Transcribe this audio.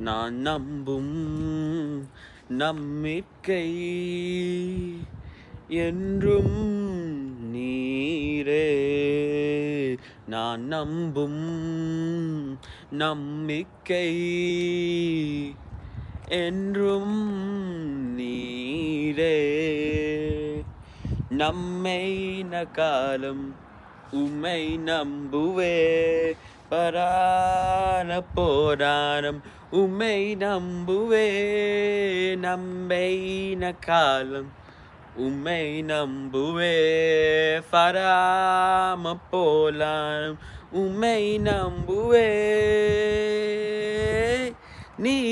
நான் நம்பும் நம்பிக்கை என்றும் நீரே. நான் நம்பும் நம்பிக்கை என்றும் நீரே. நம்மை காலம் உம்மை நம்புவே, பரான போரானம் உம்மை நம்புவே. நம்மை காலம் உம்மை நம்புவே, பராம போலானம் உம்மை நம்புவே. நீ